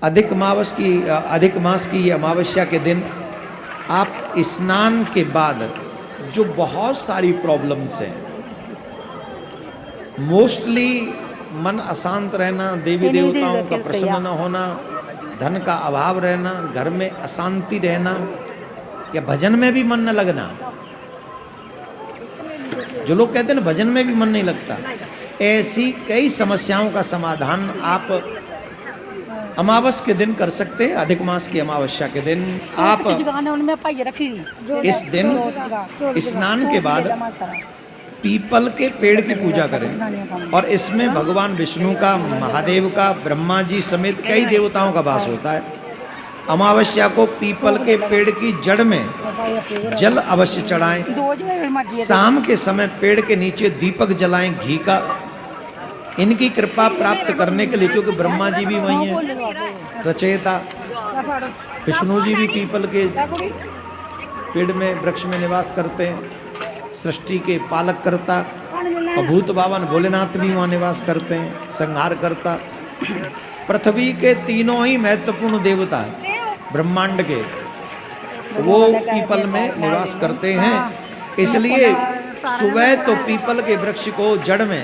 अधिक मास की अमावस्या के दिन आप स्नान के बाद जो बहुत सारी प्रॉब्लम्स हैं, मोस्टली मन अशांत रहना, देवी देवताओं का प्रसन्न न होना, धन का अभाव रहना, घर में अशांति रहना, या भजन में भी मन न लगना। जो लोग कहते हैं ना भजन में भी मन नहीं लगता, ऐसी कई समस्याओं का समाधान आप अमावस के दिन कर सकते हैं। अधिक मास की अमावस्या के दिन आप इस दिन स्नान के बाद पीपल के पेड़ की पूजा करें, और इसमें भगवान विष्णु का, महादेव का, ब्रह्मा जी समेत कई देवताओं का वास होता है। अमावस्या को पीपल के पेड़ की जड़ में जल अवश्य चढ़ाएं। शाम के समय पेड़ के नीचे दीपक जलाएं घी का, इनकी कृपा प्राप्त करने के लिए, क्योंकि ब्रह्मा जी भी वही हैं रचयिता, विष्णु जी भी पीपल के पेड़ में, वृक्ष में निवास करते हैं, सृष्टि के पालक करता, और भूत बावन भोलेनाथ भी वहाँ निवास करते हैं, संहार करता। पृथ्वी के तीनों ही महत्वपूर्ण देवता ब्रह्मांड के, वो पीपल में निवास करते हैं। इसलिए सुबह तो पीपल के वृक्ष को जड़ में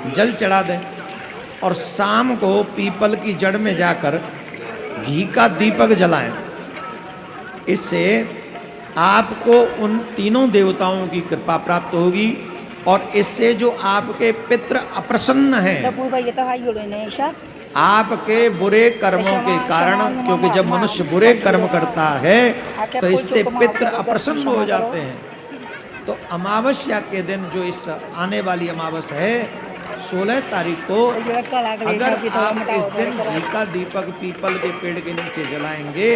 जल चढ़ा दें, और शाम को पीपल की जड़ में जाकर घी का दीपक जलाएं। इससे आपको उन तीनों देवताओं की कृपा प्राप्त होगी, और इससे जो आपके पितृ अप्रसन्न हैं, आपके बुरे कर्मों के कारण, क्योंकि जब मनुष्य बुरे कर्म करता है तो इससे पितृ अप्रसन्न हो जाते हैं। तो अमावस्या के दिन, जो इस आने वाली अमावस है 16 तारीख को, अगर आप इस दिन घी का दीपक पीपल के पेड़ के नीचे जलाएंगे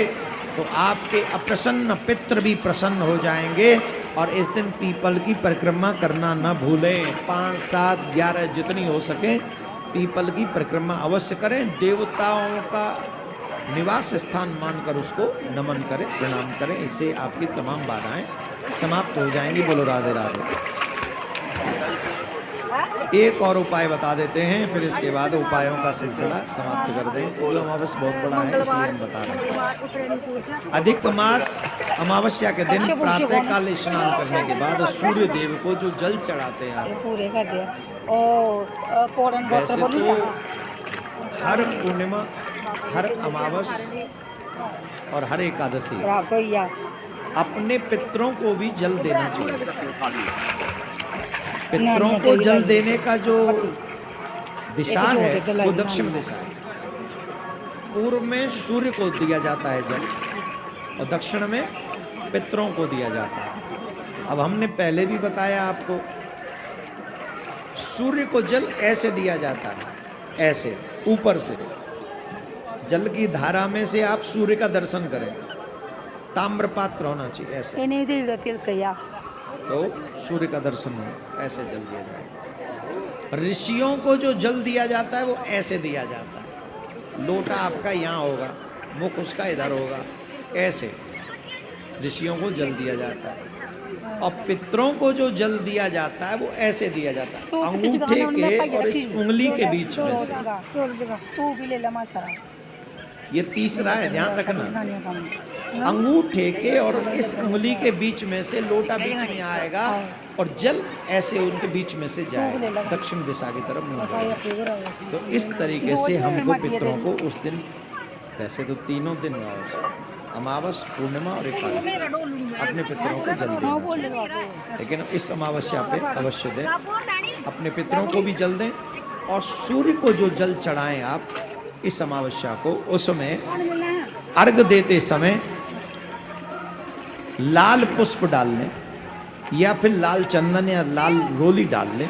तो आपके अप्रसन्न पितृ भी प्रसन्न हो जाएंगे। और इस दिन पीपल की परिक्रमा करना न भूलें। 5, 7, 11 जितनी हो सके पीपल की परिक्रमा अवश्य करें। देवताओं का निवास स्थान मानकर उसको नमन करें, प्रणाम करें। इससे आपकी तमाम बाधाएं समाप्त हो जाएंगी। बोलो राधे राधे। एक और उपाय बता देते हैं, फिर इसके बाद उपायों का सिलसिला समाप्त कर दें। पूर्ण अमावस बहुत बड़ा है, इसलिए हम बता रहे हैं। अधिक मास अमावस्या के दिन प्रातः काल स्नान करने के बाद सूर्य देव को जो जल चढ़ाते हैं आप, वैसे तो हर पूर्णिमा, हर अमावस और हर एकादशी अपने पितरों को भी जल देना चाहिए। पितरों को जल देने का जो दिशा है वो दक्षिण दिशा है। पूर्व में सूर्य को दिया जाता है जल, और दक्षिण में पितरों को दिया जाता है। अब हमने पहले भी बताया आपको, सूर्य को जल ऐसे दिया जाता है, ऐसे ऊपर से जल की धारा में से आप सूर्य का दर्शन करें। ताम्र पात्र होना चाहिए ऐसे, तो सूर्य का दर्शन हो, ऐसे जल दिया जाएगा। ऋषियों को जो जल दिया जाता है वो ऐसे दिया जाता है। लोटा आपका यहाँ होगा, मुख उसका इधर होगा, ऐसे ऋषियों को जल दिया जाता है। और पितरों को जो जल दिया जाता है वो ऐसे दिया जाता है, अंगूठे के और इस उंगली के बीच में से। ये तीसरा है, ध्यान रखना। अंगूठे के और इस उंगली के बीच में से लोटा बीच में आएगा, और जल ऐसे उनके बीच में से जाएगा दक्षिण दिशा की तरफ मुंह करेगा। तो इस तरीके से हमको पितरों को उस दिन, वैसे तो तीनों दिन अमावस, पूर्णिमा और एकादशी, अपने पितरों को जल देना चाहिए। लेकिन इस अमावस्या पे अवश्य दें, अपने पितरों को भी जल दें। और सूर्य को जो जल चढ़ाएं आप इस अमावस्या को, उसमें अर्घ देते समय लाल पुष्प डाल लें, या फिर लाल चंदन या लाल रोली डाल लें।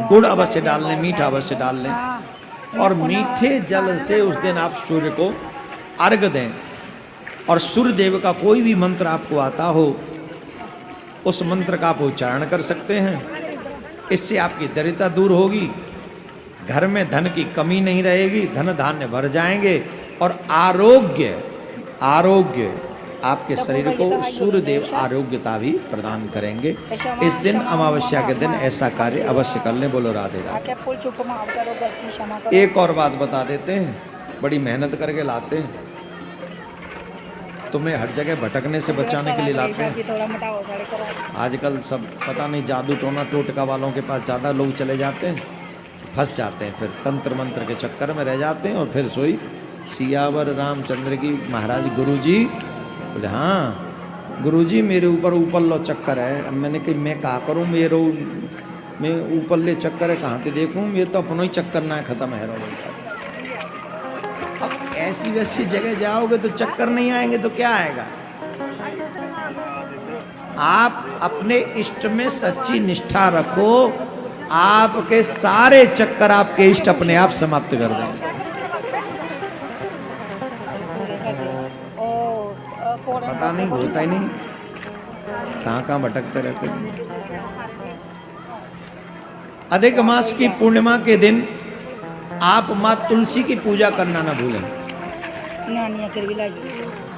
गुड़ अवश्य डाल लें, मीठा अवश्य डाल लें, और मीठे जल से उस दिन आप सूर्य को अर्घ दें। और सूर्य देव का कोई भी मंत्र आपको आता हो, उस मंत्र का आप उच्चारण कर सकते हैं। इससे आपकी दरिद्रता दूर होगी, घर में धन की कमी नहीं रहेगी, धन धान्य भर जाएंगे, और आरोग्य आपके शरीर को सूर्यदेव आरोग्यता भी प्रदान करेंगे। इस दिन अमावस्या के दिन ऐसा कार्य अवश्य कर लें। बोलो राधे राधे। एक और बात बता देते हैं, बड़ी मेहनत करके लाते हैं, तुम्हें हर जगह भटकने से बचाने के लिए लाते हैं। आजकल सब पता नहीं जादू टोना टोटका वालों के पास ज़्यादा लोग चले जाते हैं, फंस जाते हैं, फिर तंत्र मंत्र के चक्कर में रह जाते हैं और फिर सोई सियावर रामचंद्र की महाराज गुरुजी बोले हाँ गुरुजी मेरे ऊपर ऊपर लो चक्कर है। अब मैंने कही मैं क्या करूँ, मैं ऊपर ले चक्कर है कहाँ पे देखूँ, मैं तो अपनों ही चक्कर ना खत्म है। अब ऐसी वैसी जगह जाओगे तो चक्कर नहीं आएंगे तो क्या आएगा। आप अपने इष्ट में सच्ची निष्ठा रखो, आपके सारे चक्कर आपके इष्ट अपने आप समाप्त कर देंगे। पता नहीं होता ही नहीं, कहाँ कहाँ भटकते रहते हैं। अधिक मास की पूर्णिमा के दिन आप माँ तुलसी की पूजा करना ना भूलें।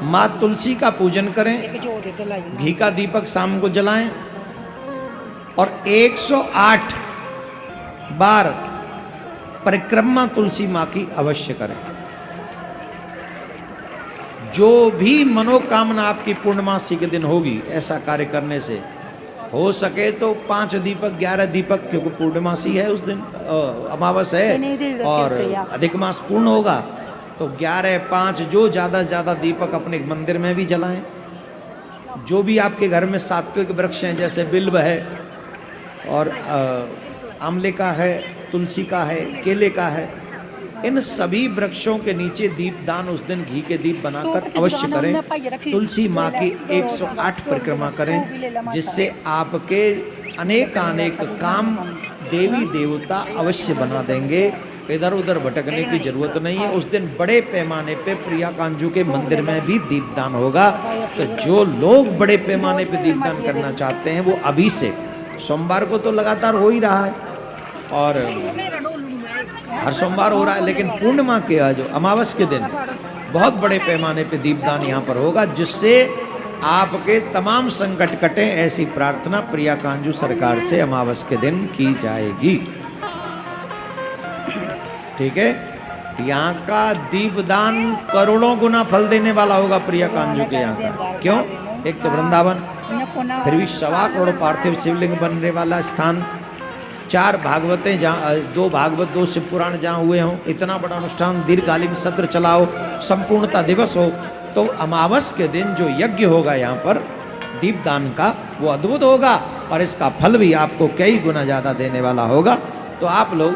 माँ तुलसी का पूजन करें, घी का दीपक शाम को जलाएं और 108 बार परिक्रमा तुलसी माँ की अवश्य करें। जो भी मनोकामना आपकी पूर्णमासी के दिन होगी, ऐसा कार्य करने से हो सके तो 5 दीपक 11 दीपक, क्योंकि पूर्णमासी है उस दिन, अमावस है और अधिक मास पूर्ण होगा तो 11 5 जो ज़्यादा से ज़्यादा दीपक अपने मंदिर में भी जलाएं। जो भी आपके घर में सात्विक वृक्ष हैं, जैसे बिल्व है और आंवले का है, तुलसी का है, केले का है, इन सभी वृक्षों के नीचे दीपदान उस दिन घी के दीप बनाकर अवश्य करें। तुलसी माँ की 108 परिक्रमा करें, जिससे आपके अनेक काम देवी देवता अवश्य बना देंगे। इधर उधर भटकने की जरूरत नहीं है। उस दिन बड़े पैमाने पे प्रिया कांजू के मंदिर में भी दीपदान होगा। तो जो लोग बड़े पैमाने पे दीपदान करना चाहते हैं वो अभी से, सोमवार को तो लगातार हो ही रहा है और हर सोमवार हो रहा है, लेकिन पूर्णिमा के जो अमावस के दिन बहुत बड़े पैमाने पे दीपदान यहाँ पर होगा, जिससे आपके तमाम संकट कटे। ऐसी प्रार्थना प्रिया कांजू सरकार से अमावस के दिन की जाएगी। ठीक है, यहाँ का दीपदान करोड़ों गुना फल देने वाला होगा प्रिया कांजू के यहाँ का। क्यों? एक तो वृंदावन, फिर भी 1.25 करोड़ पार्थिव शिवलिंग बनने वाला स्थान, 4 भागवतें जहाँ, 2 भागवत 2 शिव पुराण जहाँ हुए हों, इतना बड़ा अनुष्ठान, दीर्घकालीन सत्र चलाओ, संपूर्णता दिवस हो, तो अमावस के दिन जो यज्ञ होगा यहाँ पर दीपदान का, वो अद्भुत होगा और इसका फल भी आपको कई गुना ज़्यादा देने वाला होगा। तो आप लोग